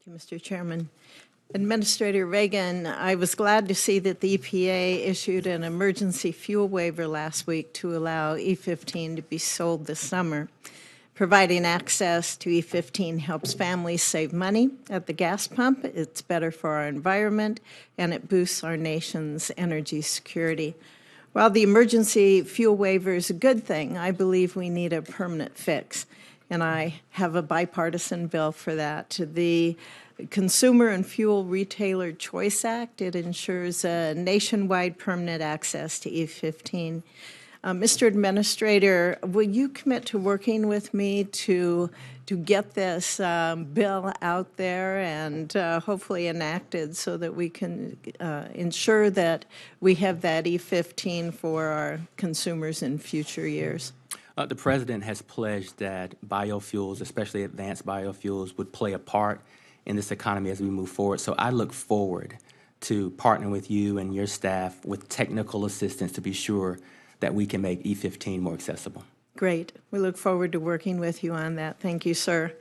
Thank you, Mr. Chairman. Administrator Regan, I was glad to see that the EPA issued an emergency fuel waiver last week to allow E15 to be sold this summer. Providing access to E15 helps families save money at the gas pump. It's better for our environment, and it boosts our nation's energy security. While the emergency fuel waiver is a good thing, I believe we need a permanent fix, and I have a bipartisan bill for that. The Consumer and Fuel Retailer Choice Act, it ensures nationwide permanent access to E15. Mr. Administrator, will you commit to working with me to get this bill out there and hopefully enacted so that we can ensure that we have that E15 for our consumers in future years? The President has pledged that biofuels, especially advanced biofuels, would play a part in this economy as we move forward. So I look forward to partnering with you and your staff with technical assistance to be sure that we can make E15 more accessible. Great. We look forward to working with you on that. Thank you, sir.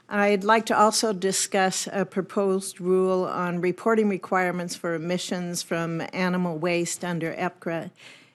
I'd like to also discuss a proposed rule on reporting requirements for emissions from animal waste under EPA.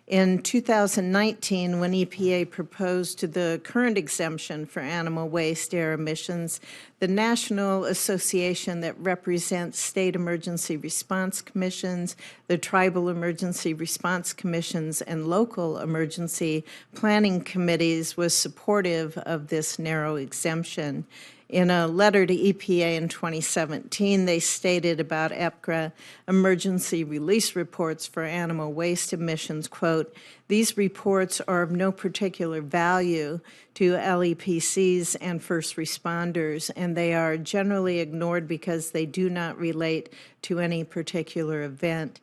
In 2019, when EPA proposed the current exemption for animal waste air emissions, the National Association that represents state emergency response commissions, the tribal emergency response commissions, and local emergency planning committees was supportive of this narrow exemption. In a letter to EPA in 2017, they stated about EPA emergency release reports for animal waste emissions, quote, "These reports are of no particular value to LEPCs and first responders, and they are generally ignored because they do not relate to any particular event."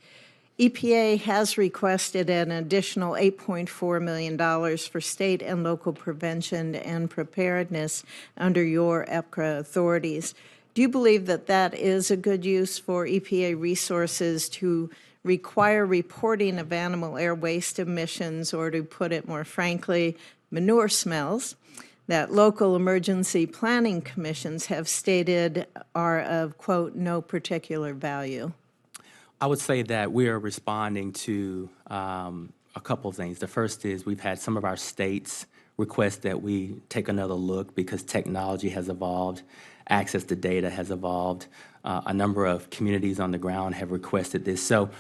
EPA has requested an additional $8.4 million for state and local prevention and preparedness under your EPA authorities. Do you believe that that is a good use for EPA resources to require reporting of animal air waste emissions, or to put it more frankly, manure smells, that local emergency planning commissions have stated are of, quote, no particular value? I would say that we are responding to a couple of things. The first is we've had some of our states request that we take another look because technology has evolved, access to data has evolved. A number of communities on the ground have requested this. So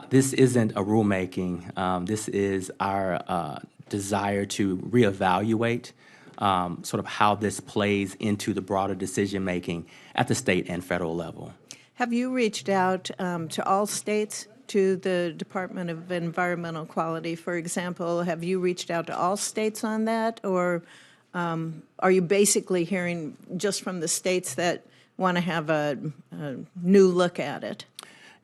this isn't a rulemaking. This is our desire to reevaluate sort of how this plays into the broader decision-making at the state and federal level. Have you reached out to all states, to the Department of Environmental Quality, for example? Have you reached out to all states on that, or are you basically hearing just from the states that want to have a new look at it?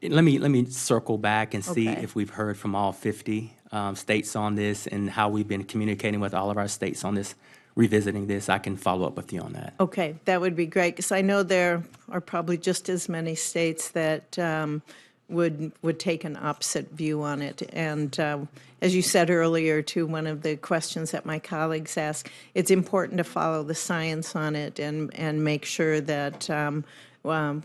Let me circle back and see Okay. if we've heard from all 50 states on this and how we've been communicating with all of our states on this. Revisiting this, I can follow up with you on that. Okay, that would be great, because I know there are probably just as many states that would take an opposite view on it. And as you said earlier, to one of the questions that my colleagues asked, it's important to follow the science on it and make sure that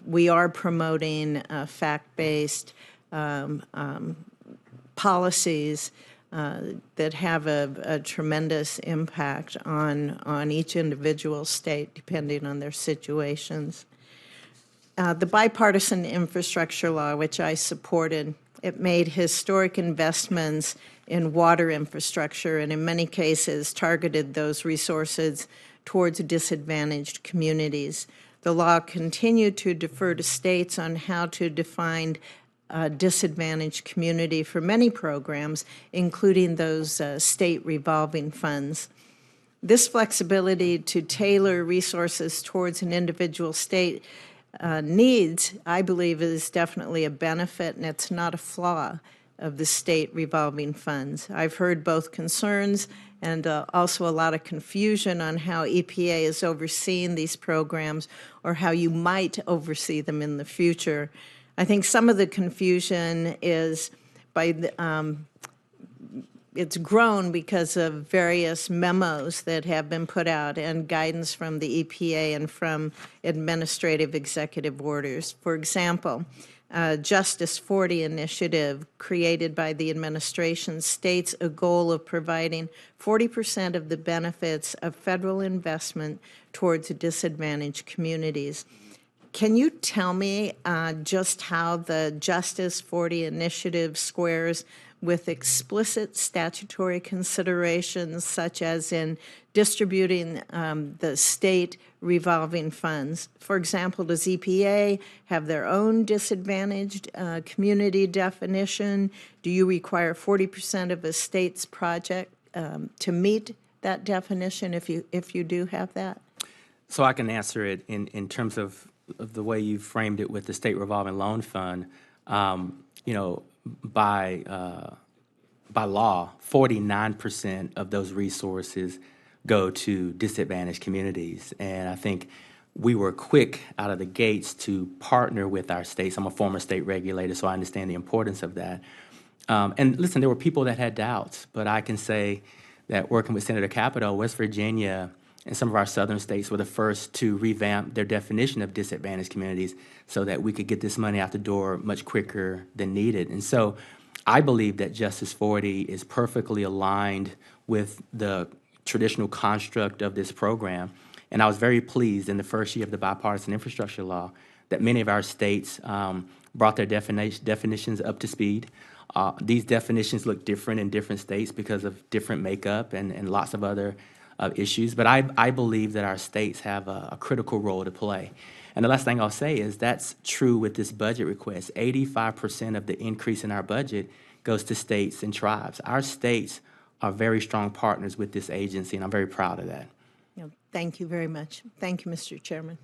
we are promoting fact-based policies that have a tremendous impact on each individual state, depending on their situations. The bipartisan infrastructure law, which I supported, it made historic investments in water infrastructure, and in many cases targeted those resources towards disadvantaged communities. The law continued to defer to states on how to define disadvantaged community for many programs, including those state revolving funds. This flexibility to tailor resources towards an individual state needs, I believe, is definitely a benefit, and it's not a flaw of the state revolving funds. I've heard both concerns and also a lot of confusion on how EPA is overseeing these programs or how you might oversee them in the future. I think some of the confusion is by it's grown because of various memos that have been put out and guidance from the EPA and from administrative executive orders. For example, Justice 40 initiative created by the administration states a goal of providing 40% of the benefits of federal investment towards disadvantaged communities. Can you tell me just how the Justice 40 initiative squares with explicit statutory considerations, such as in distributing the state revolving funds? For example, does EPA have their own disadvantaged community definition? Do you require 40% of a state's project to meet that definition if you do have that? So I can answer it in terms of the way you framed it with the state revolving loan fund. You know, by law, 49% of those resources go to disadvantaged communities. And I think we were quick out of the gates to partner with our states. I'm a former state regulator, so I understand the importance of that. And listen, there were people that had doubts, but I can say that working with Senator Capito, West Virginia, and some of our southern states were the first to revamp their definition of disadvantaged communities so that we could get this money out the door much quicker than needed. And so I believe that Justice 40 is perfectly aligned with the traditional construct of this program. And I was very pleased in the first year of the bipartisan infrastructure law that many of our states brought their definitions up to speed. These definitions look different in different states because of different makeup and lots of other issues, but I believe that our states have a critical role to play. And the last thing I'll say is that's true with this budget request. 85% of the increase in our budget goes to states and tribes. Our states are very strong partners with this agency, and I'm very proud of that. Thank you very much. Thank you, Mr. Chairman.